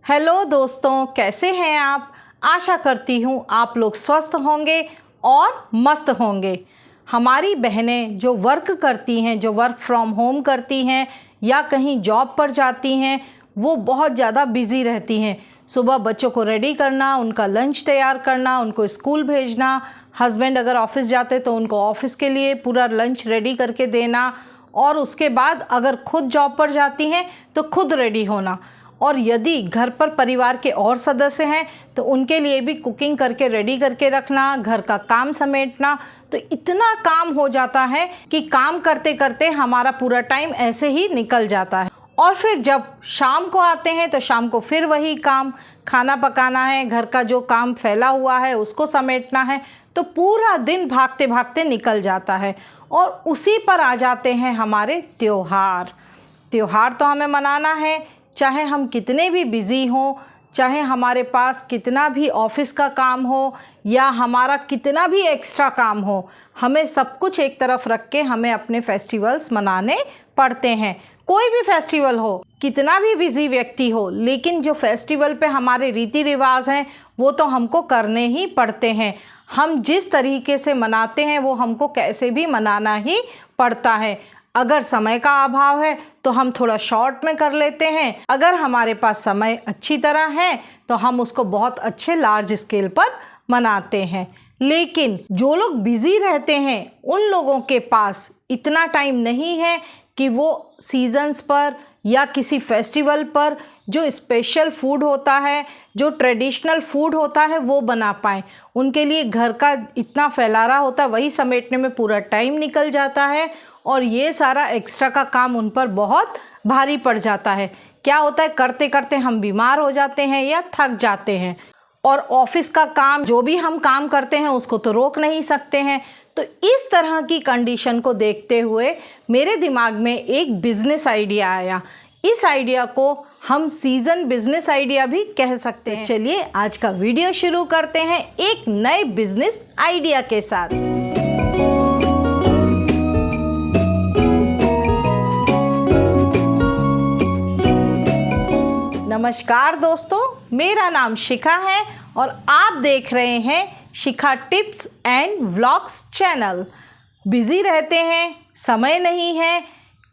Hello दोस्तों, कैसे हैं आप। आशा करती हूँ आप लोग स्वस्थ होंगे और मस्त होंगे। हमारी बहनें जो वर्क करती हैं, जो वर्क फ्रॉम होम करती हैं या कहीं जॉब पर जाती हैं, वो बहुत ज़्यादा बिज़ी रहती हैं। सुबह बच्चों को रेडी करना, उनका लंच तैयार करना, उनको स्कूल भेजना, हस्बैंड अगर ऑफ़िस जाते तो उनको ऑफ़िस के लिए पूरा लंच रेडी करके देना, और उसके बाद अगर खुद जॉब पर जाती हैं तो खुद रेडी होना। और यदि घर पर परिवार के और सदस्य हैं तो उनके लिए भी कुकिंग करके रेडी करके रखना, घर का काम समेटना। तो इतना काम हो जाता है कि काम करते करते हमारा पूरा टाइम ऐसे ही निकल जाता है। और फिर जब शाम को आते हैं तो शाम को फिर वही काम, खाना पकाना है, घर का जो काम फैला हुआ है उसको समेटना है। तो पूरा दिन भागते भागते निकल जाता है। और उसी पर आ जाते हैं हमारे त्योहार। त्योहार तो हमें मनाना है, चाहे हम कितने भी बिज़ी हों, चाहे हमारे पास कितना भी ऑफिस का काम हो या हमारा कितना भी एक्स्ट्रा काम हो, हमें सब कुछ एक तरफ रख के हमें अपने फेस्टिवल्स मनाने पड़ते हैं। कोई भी फेस्टिवल हो, कितना भी बिज़ी व्यक्ति हो, लेकिन जो फेस्टिवल पे हमारे रीति रिवाज हैं वो तो हमको करने ही पड़ते हैं। हम जिस तरीके से मनाते हैं वो हमको कैसे भी मनाना ही पड़ता है। अगर समय का अभाव है तो हम थोड़ा शॉर्ट में कर लेते हैं, अगर हमारे पास समय अच्छी तरह है तो हम उसको बहुत अच्छे लार्ज स्केल पर मनाते हैं। लेकिन जो लोग बिज़ी रहते हैं उन लोगों के पास इतना टाइम नहीं है कि वो सीजन्स पर या किसी फेस्टिवल पर जो स्पेशल फूड होता है, जो ट्रेडिशनल फूड होता है वो बना पाएँ। उनके लिए घर का इतना फैलारा होता है, वही समेटने में पूरा टाइम निकल जाता है और ये सारा एक्स्ट्रा का काम उन पर बहुत भारी पड़ जाता है। क्या होता है, करते करते हम बीमार हो जाते हैं या थक जाते हैं। और ऑफिस का काम, जो भी हम काम करते हैं उसको तो रोक नहीं सकते हैं। तो इस तरह की कंडीशन को देखते हुए मेरे दिमाग में एक बिज़नेस आइडिया आया। इस आइडिया को हम सीज़न बिजनेस आइडिया भी कह सकते हैं। चलिए आज का वीडियो शुरू करते हैं एक नए बिजनेस आइडिया के साथ। नमस्कार दोस्तों, मेरा नाम शिखा है और आप देख रहे हैं Shikha tips and vlogs channel. Busy रहते हैं, समय नहीं है,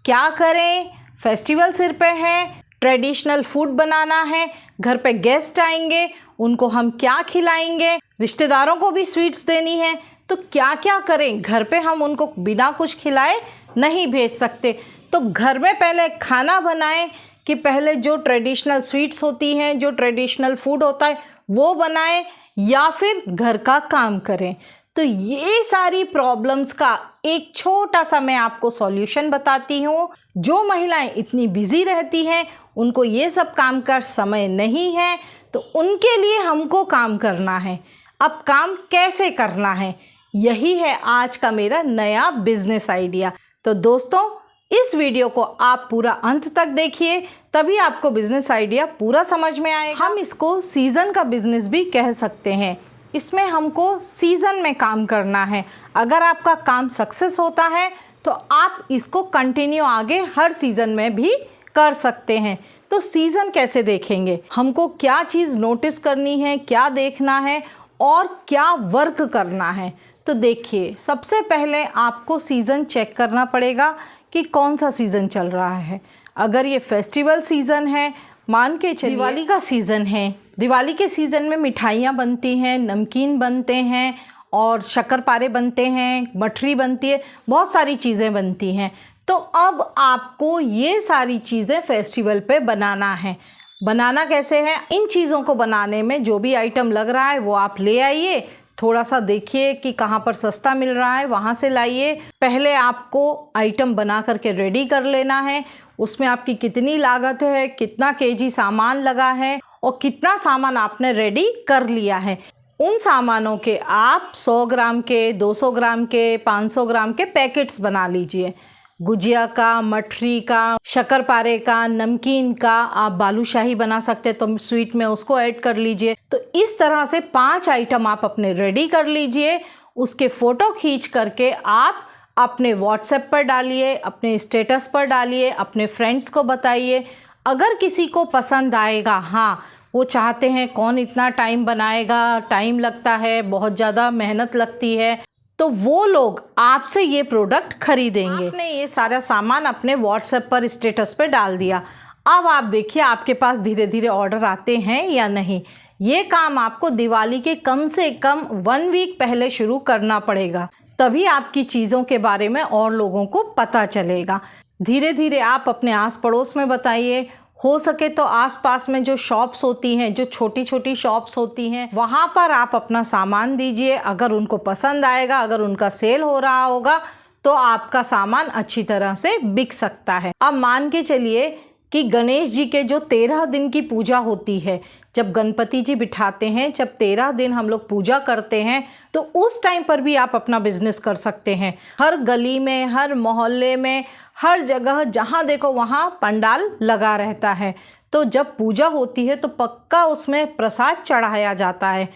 क्या करें, फेस्टिवल सिर पे है, ट्रेडिशनल फूड बनाना है, घर पे गेस्ट आएंगे उनको हम क्या खिलाएंगे, रिश्तेदारों को भी स्वीट्स देनी है, तो क्या क्या करें। घर पे हम उनको बिना कुछ खिलाए नहीं भेज सकते। तो घर में पहले खाना बनाएं कि पहले जो ट्रेडिशनल स्वीट्स होती हैं, जो ट्रेडिशनल फूड होता है वो बनाएं, या फिर घर का काम करें। तो ये सारी प्रॉब्लम्स का एक छोटा सा मैं आपको सॉल्यूशन बताती हूँ। जो महिलाएं इतनी बिजी रहती हैं, उनको ये सब काम का समय नहीं है, तो उनके लिए हमको काम करना है। अब काम कैसे करना है, यही है आज का मेरा नया बिजनेस आइडिया। तो दोस्तों इस वीडियो को आप पूरा अंत तक देखिए, तभी आपको बिजनेस आइडिया पूरा समझ में आएगा। हम इसको सीज़न का बिजनेस भी कह सकते हैं। इसमें हमको सीज़न में काम करना है। अगर आपका काम सक्सेस होता है तो आप इसको कंटिन्यू आगे हर सीज़न में भी कर सकते हैं। तो सीज़न कैसे देखेंगे, हमको क्या चीज़ नोटिस करनी है, क्या देखना है और क्या वर्क करना है। तो देखिए, सबसे पहले आपको सीज़न चेक करना पड़ेगा कि कौन सा सीज़न चल रहा है। अगर ये फेस्टिवल सीज़न है, मान के चलिए दिवाली का सीज़न है, दिवाली के सीज़न में मिठाइयाँ बनती हैं, नमकीन बनते हैं और शक्करपारे बनते हैं, मठरी बनती है, बहुत सारी चीज़ें बनती हैं। तो अब आपको ये सारी चीज़ें फेस्टिवल पे बनाना है। बनाना कैसे है, इन चीज़ों को बनाने में जो भी आइटम लग रहा है वो आप ले आइए, थोड़ा सा देखिए कि कहाँ पर सस्ता मिल रहा है, वहाँ से लाइए। पहले आपको आइटम बना करके रेडी कर लेना है। उसमें आपकी कितनी लागत है, कितना केजी सामान लगा है और कितना सामान आपने रेडी कर लिया है। उन सामानों के आप 100 ग्राम के, 200 ग्राम के, 500 ग्राम के पैकेट्स बना लीजिए। गुजिया का, मठरी का, शक्करपारे का, नमकीन का, आप बालूशाही बना सकते हैं तो स्वीट में उसको ऐड कर लीजिए। तो इस तरह से 5 आइटम आप अपने रेडी कर लीजिए। उसके फ़ोटो खींच करके आप अपने व्हाट्सएप पर डालिए, अपने स्टेटस पर डालिए, अपने फ्रेंड्स को बताइए। अगर किसी को पसंद आएगा, हाँ वो चाहते हैं कौन इतना टाइम बनाएगा, टाइम लगता है, बहुत ज़्यादा मेहनत लगती है, तो वो लोग आपसे ये प्रोडक्ट खरीदेंगे। आपने ये सारा सामान अपने व्हाट्सएप पर स्टेटस पे डाल दिया। अब आप देखिए आपके पास धीरे धीरे ऑर्डर आते हैं या नहीं। ये काम आपको दिवाली के कम से कम 1 वीक पहले शुरू करना पड़ेगा, तभी आपकी चीज़ों के बारे में और लोगों को पता चलेगा। धीरे धीरे आप अपने आस पड़ोस में बताइए, हो सके तो आसपास में जो शॉप्स होती हैं, जो छोटी छोटी शॉप्स होती हैं, वहाँ पर आप अपना सामान दीजिए। अगर उनको पसंद आएगा, अगर उनका सेल हो रहा होगा, तो आपका सामान अच्छी तरह से बिक सकता है। अब मान के चलिए कि गणेश जी के जो 13 दिन की पूजा होती है, जब गणपति जी बिठाते हैं, जब 13 दिन हम लोग पूजा करते हैं, तो उस टाइम पर भी आप अपना बिजनेस कर सकते हैं। हर गली में, हर मोहल्ले में, हर जगह जहाँ देखो वहाँ पंडाल लगा रहता है। तो जब पूजा होती है तो पक्का उसमें प्रसाद चढ़ाया जाता है,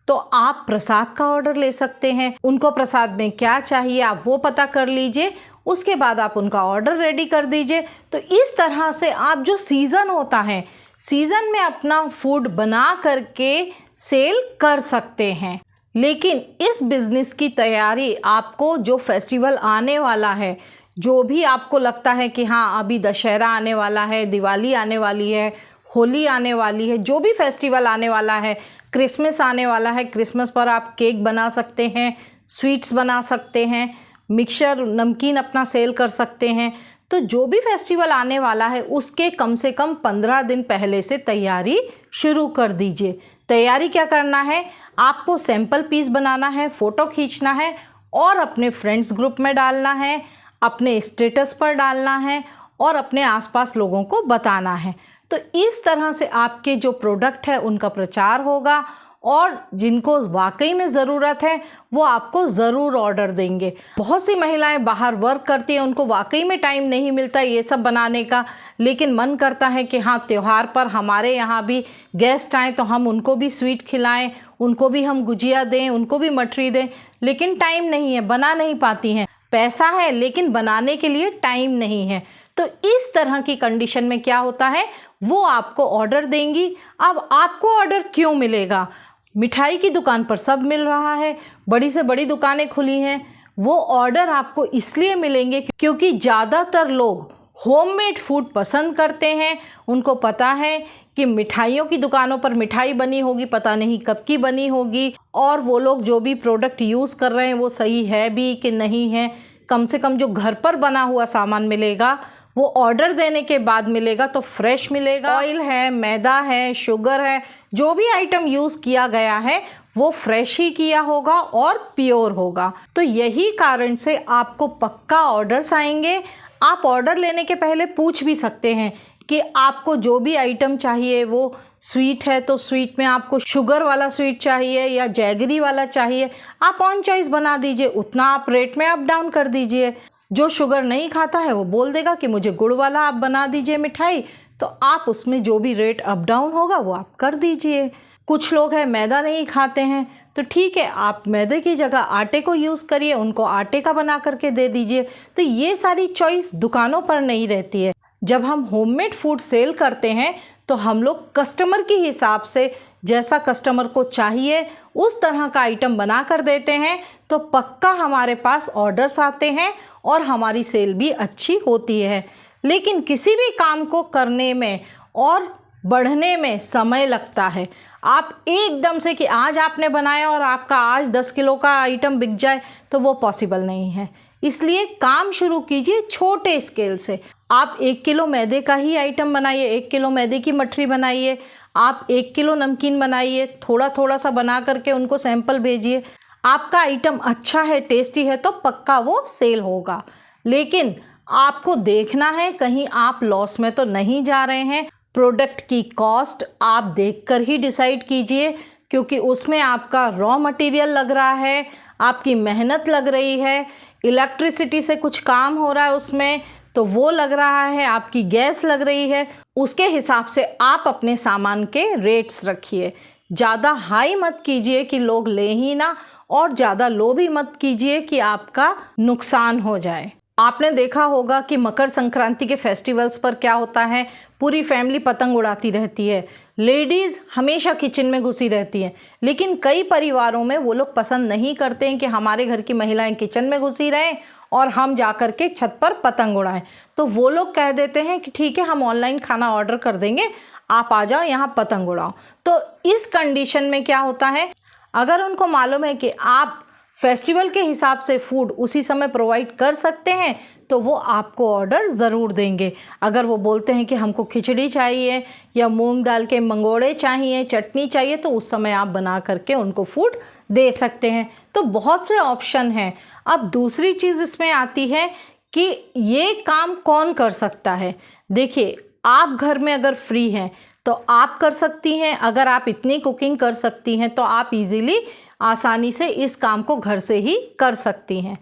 तो आप प्रसाद का ऑर्डर ले सकते हैं। उनको प्रसाद में क्या चाहिए आप वो पता कर लीजिए, उसके बाद आप उनका ऑर्डर रेडी कर दीजिए। तो इस तरह से आप जो सीज़न होता है, सीज़न में अपना फूड बना करके सेल कर सकते हैं। लेकिन इस बिज़नेस की तैयारी आपको, जो फेस्टिवल आने वाला है, जो भी आपको लगता है कि हाँ अभी दशहरा आने वाला है, दिवाली आने वाली है, होली आने वाली है, जो भी फेस्टिवल आने वाला है, क्रिसमस आने वाला है, क्रिसमस पर आप केक बना सकते हैं, स्वीट्स बना सकते हैं, मिक्सचर नमकीन अपना सेल कर सकते हैं। तो जो भी फेस्टिवल आने वाला है उसके कम से कम 15 दिन पहले से तैयारी शुरू कर दीजिए। तैयारी क्या करना है, आपको सैंपल पीस बनाना है, फ़ोटो खींचना है और अपने फ्रेंड्स ग्रुप में डालना है, अपने स्टेटस पर डालना है और अपने आसपास लोगों को बताना है। तो इस तरह से आपके जो प्रोडक्ट है उनका प्रचार होगा और जिनको वाकई में ज़रूरत है वो आपको ज़रूर ऑर्डर देंगे। बहुत सी महिलाएं बाहर वर्क करती हैं, उनको वाकई में टाइम नहीं मिलता ये सब बनाने का, लेकिन मन करता है कि हाँ त्यौहार पर हमारे यहाँ भी गेस्ट आएँ तो हम उनको भी स्वीट खिलाएं, उनको भी हम गुजिया दें, उनको भी मठरी दें, लेकिन टाइम नहीं है, बना नहीं पाती हैं। पैसा है लेकिन बनाने के लिए टाइम नहीं है। तो इस तरह की कंडीशन में क्या होता है, वो आपको ऑर्डर देंगी। अब आपको ऑर्डर क्यों मिलेगा, मिठाई की दुकान पर सब मिल रहा है, बड़ी से बड़ी दुकानें खुली हैं, वो ऑर्डर आपको इसलिए मिलेंगे क्योंकि ज़्यादातर लोग होममेड फूड पसंद करते हैं। उनको पता है कि मिठाइयों की दुकानों पर मिठाई बनी होगी, पता नहीं कब की बनी होगी, और वो लोग जो भी प्रोडक्ट यूज़ कर रहे हैं वो सही है भी कि नहीं है। कम से कम जो घर पर बना हुआ सामान मिलेगा वो ऑर्डर देने के बाद मिलेगा तो फ्रेश मिलेगा। ऑयल है, मैदा है, शुगर है, जो भी आइटम यूज़ किया गया है वो फ्रेश ही किया होगा और प्योर होगा। तो यही कारण से आपको पक्का ऑर्डर्स आएंगे। आप ऑर्डर लेने के पहले पूछ भी सकते हैं कि आपको जो भी आइटम चाहिए, वो स्वीट है तो स्वीट में आपको शुगर वाला स्वीट चाहिए या जैगरी वाला चाहिए, आप ऑन चॉइस बना दीजिए, उतना आप रेट में अप डाउन कर दीजिए। जो शुगर नहीं खाता है वो बोल देगा कि मुझे गुड़ वाला आप बना दीजिए मिठाई, तो आप उसमें जो भी रेट अप डाउन होगा वो आप कर दीजिए। कुछ लोग हैं मैदा नहीं खाते हैं, तो ठीक है आप मैदे की जगह आटे को यूज़ करिए, उनको आटे का बना करके दे दीजिए। तो ये सारी चॉइस दुकानों पर नहीं रहती है। जब हम होममेड फूड सेल करते हैं तो हम लोग कस्टमर के हिसाब से, जैसा कस्टमर को चाहिए उस तरह का आइटम बना कर देते हैं, तो पक्का हमारे पास ऑर्डर्स आते हैं और हमारी सेल भी अच्छी होती है। लेकिन किसी भी काम को करने में और बढ़ने में समय लगता है। आप एकदम से कि आज आपने बनाया और आपका आज 10 किलो का आइटम बिक जाए, तो वो पॉसिबल नहीं है। इसलिए काम शुरू कीजिए छोटे स्केल से। आप 1 किलो मैदे का ही आइटम बनाइए, 1 किलो मैदे की मठरी बनाइए, आप 1 किलो नमकीन बनाइए, थोड़ा थोड़ा सा बना करके उनको सैंपल भेजिए। आपका आइटम अच्छा है, टेस्टी है, तो पक्का वो सेल होगा। लेकिन आपको देखना है कहीं आप लॉस में तो नहीं जा रहे हैं। प्रोडक्ट की कॉस्ट आप देखकर ही डिसाइड कीजिए, क्योंकि उसमें आपका रॉ मटेरियल लग रहा है, आपकी मेहनत लग रही है, इलेक्ट्रिसिटी से कुछ काम हो रहा है उसमें तो वो लग रहा है, आपकी गैस लग रही है। उसके हिसाब से आप अपने सामान के रेट्स रखिए। ज़्यादा हाई मत कीजिए कि लोग ले ही ना, और ज़्यादा लो भी मत कीजिए कि आपका नुकसान हो जाए। आपने देखा होगा कि मकर संक्रांति के फेस्टिवल्स पर क्या होता है, पूरी फैमिली पतंग उड़ाती रहती है। लेडीज़ हमेशा किचन में घुसी रहती हैं, लेकिन कई परिवारों में वो लोग पसंद नहीं करते हैं कि हमारे घर की महिलाएं किचन में घुसी रहें और हम जा कर के छत पर पतंग उड़ाएं। तो वो लोग कह देते हैं कि ठीक है, हम ऑनलाइन खाना ऑर्डर कर देंगे, आप आ जाओ यहाँ पतंग उड़ाओ। तो इस कंडीशन में क्या होता है, अगर उनको मालूम है कि आप फेस्टिवल के हिसाब से फूड उसी समय प्रोवाइड कर सकते हैं तो वो आपको ऑर्डर ज़रूर देंगे। अगर वो बोलते हैं कि हमको खिचड़ी चाहिए या मूंग दाल के मंगोड़े चाहिए, चटनी चाहिए, तो उस समय आप बना करके उनको फूड दे सकते हैं। तो बहुत से ऑप्शन हैं। अब दूसरी चीज़ इसमें आती है कि ये काम कौन कर सकता है। देखिए, आप घर में अगर फ्री हैं तो आप कर सकती हैं। अगर आप इतनी कुकिंग कर सकती हैं तो आप इजीली आसानी से इस काम को घर से ही कर सकती हैं।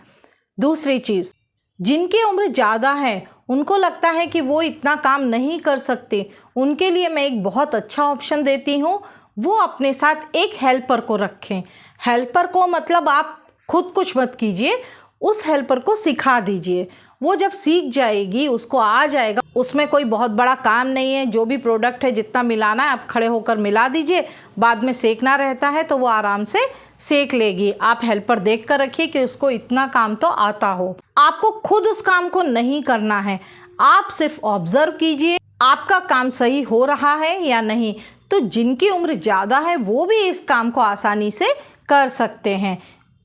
दूसरी चीज़, जिनकी उम्र ज़्यादा है, उनको लगता है कि वो इतना काम नहीं कर सकते, उनके लिए मैं एक बहुत अच्छा ऑप्शन देती हूँ। वो अपने साथ एक हेल्पर को रखें। हेल्पर को मतलब आप खुद कुछ मत कीजिए, उस हेल्पर को सिखा दीजिए। वो जब सीख जाएगी, उसको आ जाएगा, उसमें कोई बहुत बड़ा काम नहीं है। जो भी प्रोडक्ट है जितना मिलाना है आप खड़े होकर मिला दीजिए, बाद में सेकना रहता है तो वो आराम से सेक लेगी। आप हेल्पर देख कर रखिए कि उसको इतना काम तो आता हो। आपको खुद उस काम को नहीं करना है, आप सिर्फ ऑब्जर्व कीजिए आपका काम सही हो रहा है या नहीं। तो जिनकी उम्र ज़्यादा है वो भी इस काम को आसानी से कर सकते हैं।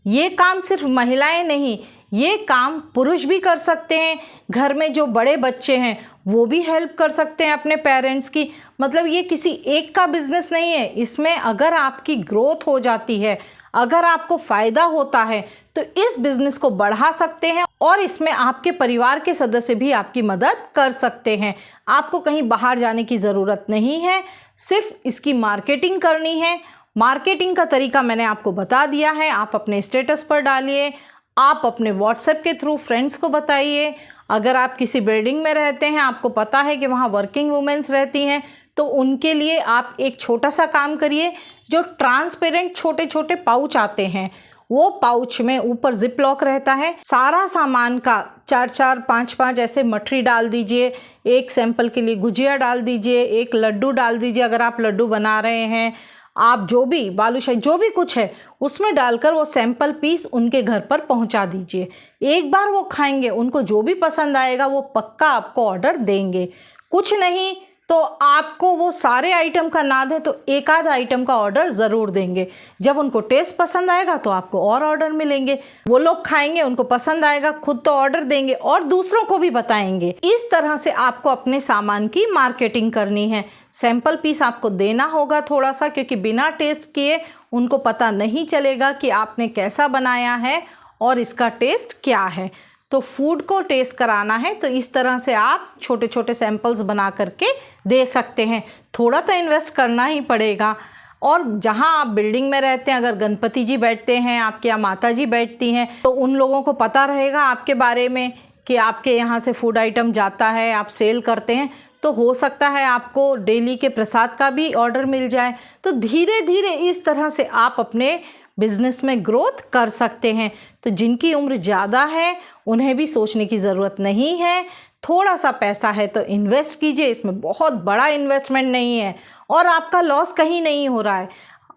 ये काम सिर्फ महिलाएं नहीं, ये काम पुरुष भी कर सकते हैं। घर में जो बड़े बच्चे हैं वो भी हेल्प कर सकते हैं अपने पेरेंट्स की। मतलब ये किसी एक का बिजनेस नहीं है। इसमें अगर आपकी ग्रोथ हो जाती है, अगर आपको फ़ायदा होता है तो इस बिज़नेस को बढ़ा सकते हैं और इसमें आपके परिवार के सदस्य भी आपकी मदद कर सकते हैं। आपको कहीं बाहर जाने की ज़रूरत नहीं है, सिर्फ इसकी मार्केटिंग करनी है। मार्केटिंग का तरीका मैंने आपको बता दिया है। आप अपने स्टेटस पर डालिए, आप अपने व्हाट्सएप के थ्रू फ्रेंड्स को बताइए। अगर आप किसी बिल्डिंग में रहते हैं, आपको पता है कि वहाँ वर्किंग वुमेन्स रहती हैं, तो उनके लिए आप एक छोटा सा काम करिए। जो ट्रांसपेरेंट छोटे छोटे पाउच आते हैं, वो पाउच में ऊपर जिप लॉक रहता है, सारा सामान का 4-4, 5-5 ऐसे मठरी डाल दीजिए। एक सैंपल के लिए गुजिया डाल दीजिए, एक लड्डू डाल दीजिए। अगर आप लड्डू बना रहे हैं, आप जो भी बालूशाही जो भी कुछ है उसमें डालकर वो सैंपल पीस उनके घर पर पहुंचा दीजिए। एक बार वो खाएंगे, उनको जो भी पसंद आएगा वो पक्का आपको ऑर्डर देंगे। कुछ नहीं तो आपको वो सारे आइटम का ना दें तो एक आध आइटम का ऑर्डर ज़रूर देंगे। जब उनको टेस्ट पसंद आएगा तो आपको और ऑर्डर मिलेंगे। वो लोग खाएंगे, उनको पसंद आएगा, खुद तो ऑर्डर देंगे और दूसरों को भी बताएंगे। इस तरह से आपको अपने सामान की मार्केटिंग करनी है। सैंपल पीस आपको देना होगा थोड़ा सा, क्योंकि बिना टेस्ट किए उनको पता नहीं चलेगा कि आपने कैसा बनाया है और इसका टेस्ट क्या है। तो फूड को टेस्ट कराना है तो इस तरह से आप छोटे छोटे सैंपल्स बना करके दे सकते हैं। थोड़ा तो इन्वेस्ट करना ही पड़ेगा। और जहां आप बिल्डिंग में रहते हैं, अगर गणपति जी बैठते हैं, आपके यहाँ माता जी बैठती हैं, तो उन लोगों को पता रहेगा आपके बारे में कि आपके यहाँ से फूड आइटम जाता है, आप सेल करते हैं। तो हो सकता है आपको डेली के प्रसाद का भी ऑर्डर मिल जाए। तो धीरे धीरे इस तरह से आप अपने बिजनेस में ग्रोथ कर सकते हैं। तो जिनकी उम्र ज़्यादा है उन्हें भी सोचने की ज़रूरत नहीं है। थोड़ा सा पैसा है तो इन्वेस्ट कीजिए, इसमें बहुत बड़ा इन्वेस्टमेंट नहीं है और आपका लॉस कहीं नहीं हो रहा है।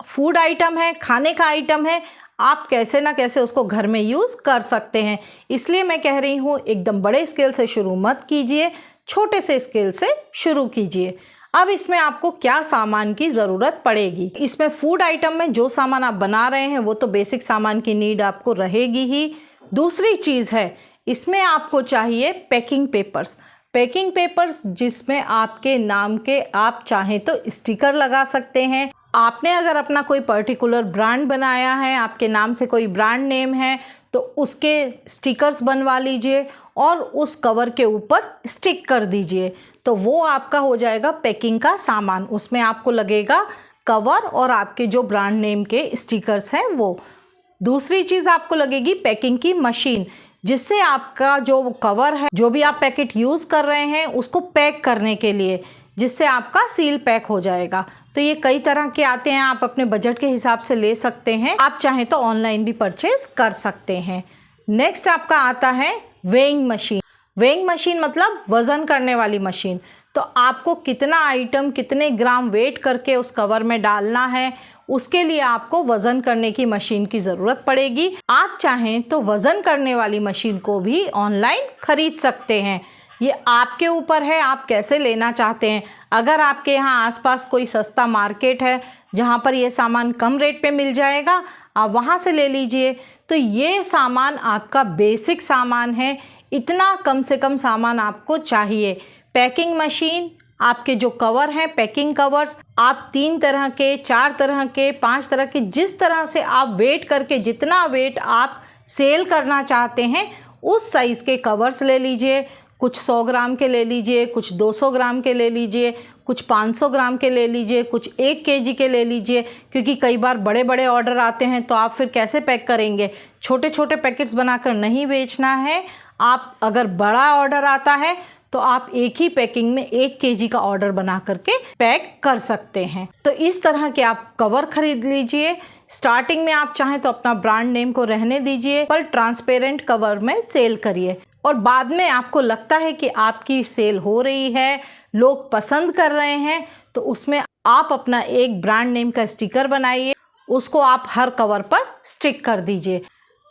फूड आइटम है, खाने का आइटम है, आप कैसे ना कैसे उसको घर में यूज़ कर सकते हैं। इसलिए मैं कह रही हूँ एकदम बड़े स्केल से शुरू मत कीजिए, छोटे से स्केल से शुरू कीजिए। अब इसमें आपको क्या सामान की ज़रूरत पड़ेगी। इसमें फूड आइटम में जो सामान आप बना रहे हैं वो तो बेसिक सामान की नीड आपको रहेगी ही। दूसरी चीज़ है, इसमें आपको चाहिए पैकिंग पेपर्स। पैकिंग पेपर्स जिसमें आपके नाम के आप चाहें तो स्टिकर लगा सकते हैं। आपने अगर अपना कोई पर्टिकुलर ब्रांड बनाया है, आपके नाम से कोई ब्रांड नेम है, तो उसके स्टिकर्स बनवा लीजिए और उस कवर के ऊपर स्टिक कर दीजिए। तो वो आपका हो जाएगा पैकिंग का सामान। उसमें आपको लगेगा कवर और आपके जो ब्रांड नेम के स्टिकर्स हैं वो। दूसरी चीज़ आपको लगेगी पैकिंग की मशीन, जिससे आपका जो कवर है, जो भी आप पैकेट यूज़ कर रहे हैं उसको पैक करने के लिए, जिससे आपका सील पैक हो जाएगा। तो ये कई तरह के आते हैं, आप अपने बजट के हिसाब से ले सकते हैं। आप चाहें तो ऑनलाइन भी परचेज कर सकते हैं। नेक्स्ट आपका आता है वेइंग मशीन। वेइंग मशीन मतलब वज़न करने वाली मशीन। तो तो आपको कितना आइटम कितने ग्राम वेट करके उस कवर में डालना है, उसके लिए आपको वज़न करने की मशीन की ज़रूरत पड़ेगी। आप चाहें तो वज़न करने वाली मशीन को भी ऑनलाइन खरीद सकते हैं। ये आपके ऊपर है, आप कैसे लेना चाहते हैं। अगर आपके यहाँ आसपास कोई सस्ता मार्केट है जहाँ पर ये सामान कम रेट पे मिल जाएगा, आप वहाँ से ले लीजिए। तो ये सामान आपका बेसिक सामान है, इतना कम से कम सामान आपको चाहिए। पैकिंग मशीन, आपके जो कवर हैं पैकिंग कवर्स, आप 3 तरह के, 4 तरह के, 5 तरह के, जिस तरह से आप वेट करके जितना वेट आप सेल करना चाहते हैं उस साइज़ के कवर्स ले लीजिए। कुछ 100 ग्राम के ले लीजिए, कुछ 200 ग्राम के ले लीजिए, कुछ 500 ग्राम के ले लीजिए, कुछ 1 केजी के ले लीजिए, क्योंकि कई बार बड़े बड़े ऑर्डर आते हैं तो आप फिर कैसे पैक करेंगे। छोटे छोटे पैकेट्स बनाकर नहीं बेचना है। आप अगर बड़ा ऑर्डर आता है तो आप एक ही पैकिंग में 1 केजी का ऑर्डर बना करके पैक कर सकते हैं। तो इस तरह के आप कवर खरीद लीजिए। स्टार्टिंग में आप चाहें तो अपना ब्रांड नेम को रहने दीजिए, पर ट्रांसपेरेंट कवर में सेल करिए। और बाद में आपको लगता है कि आपकी सेल हो रही है, लोग पसंद कर रहे हैं, तो उसमें आप अपना एक ब्रांड नेम का स्टिकर बनाइए, उसको आप हर कवर पर स्टिक कर दीजिए।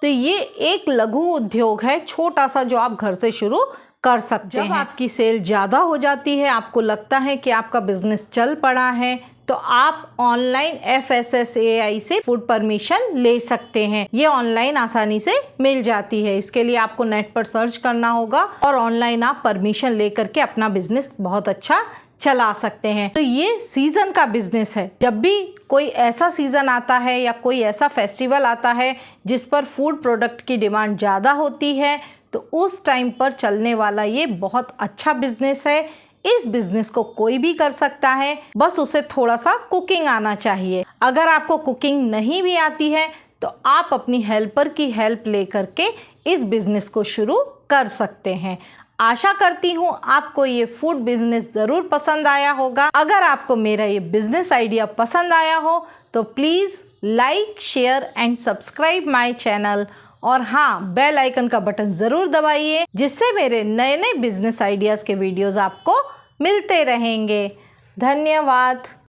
तो ये एक लघु उद्योग है, छोटा सा, जो आप घर से शुरू कर सकते हैं। जब आपकी सेल ज़्यादा हो जाती है, आपको लगता है कि आपका बिजनेस चल पड़ा है, तो आप ऑनलाइन FSSAI से फूड परमिशन ले सकते हैं। ये ऑनलाइन आसानी से मिल जाती है। इसके लिए आपको नेट पर सर्च करना होगा और ऑनलाइन आप परमिशन ले करके अपना बिजनेस बहुत अच्छा चला सकते हैं। तो ये सीज़न का बिजनेस है। जब भी कोई ऐसा सीज़न आता है या कोई ऐसा फेस्टिवल आता है जिस पर फूड प्रोडक्ट की डिमांड ज़्यादा होती है, तो उस टाइम पर चलने वाला ये बहुत अच्छा बिजनेस है। इस बिजनेस को कोई भी कर सकता है, बस उसे थोड़ा सा कुकिंग आना चाहिए। अगर आपको कुकिंग नहीं भी आती है तो आप अपनी हेल्पर की हेल्प ले करके इस बिजनेस को शुरू कर सकते हैं। आशा करती हूँ आपको ये फूड बिजनेस ज़रूर पसंद आया होगा। अगर आपको मेरा ये बिजनेस आइडिया पसंद आया हो तो please like, share and subscribe my channel. और हाँ, बेल आइकन का बटन ज़रूर दबाइए, जिससे मेरे नए नए बिजनेस आइडियाज़ के वीडियोज़ आपको मिलते रहेंगे। धन्यवाद।